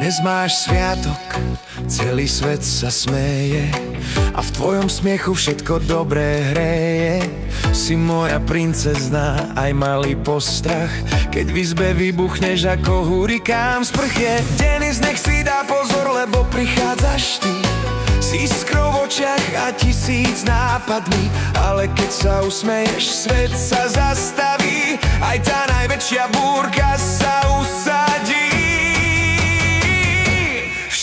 Dnes máš sviatok, celý svet sa smeje a v tvojom smiechu všetko dobré hreje. Si moja princezná, aj malý postrach, keď v izbe vybuchneš ako hurikán v sprche. Denis, nech si dá pozor, lebo prichádzaš ty, s iskrou v očiach a 1000 nápadmi. Ale keď sa usmeješ, svet sa zastaví, aj tá najväčšia búrka sa usadí.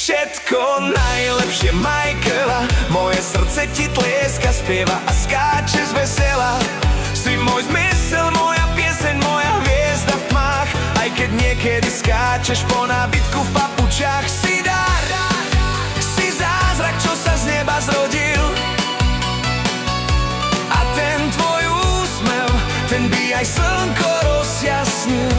Všetko najlepšie, Michaela, moje srdce ti tlieska, spieva a skáče z vesela. Si môj zmysel, moja pieseň, moja hviezda v tmách, aj keď niekedy skáčeš po nábytku v papučách. Si dar, si zázrak, čo sa z neba zrodil, a ten tvoj úsmev, ten by aj slnko rozjasnil.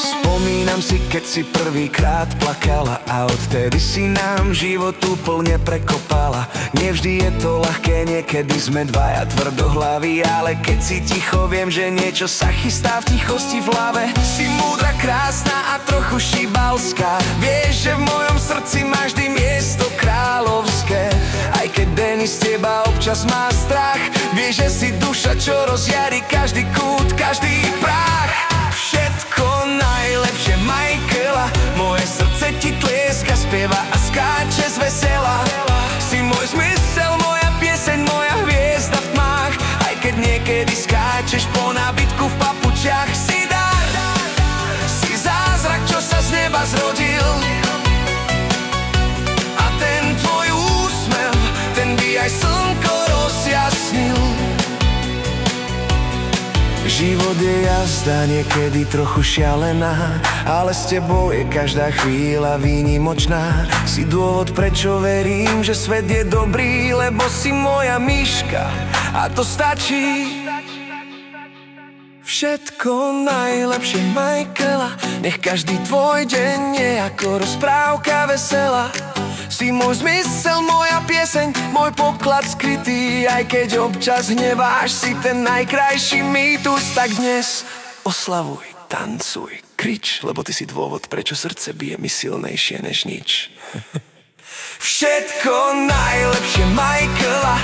Spomínam si, keď si prvýkrát plakala a odtedy si nám život úplne prekopala. Nevždy je to ľahké, niekedy sme dvaja tvrdohlaví, ale keď si ticho, viem, že niečo sa chystá v tichosti v hlave. Si múdra, krásna a trochu šibalská, vieš, že v mojom srdci máš vždy miesto kráľovské. Aj keď Denis z teba občas má strach, vieš, že si duša, čo rozjarí každý kút, každý prach. Všetko najlepšie, Michaela, moje srdce ti tlieska, spieva a skáče z vesela. Si môj zmysel, moja pieseň, moja hviezda v tmách, aj keď niekedy skáčeš po nábytku v papučiach. Si dar, si zázrak, čo sa z neba zrodil, a ten tvoj úsmev, ten by aj slnko rozjasnil. Život je jazda, niekedy trochu šialená, ale s tebou je každá chvíľa výnimočná. Si dôvod, prečo verím, že svet je dobrý, lebo si moja myška a to stačí. Všetko najlepšie, Michaela, nech každý tvoj deň je ako rozprávka veselá. Si môj zmysel, moja pieseň, môj poklad skrytý, aj keď občas hneváš, si ten najkrajší mýtus. Tak dnes oslavuj, tancuj, krič, lebo ty si dôvod, prečo srdce bije mi silnejšie než nič. Všetko najlepšie, Michaela,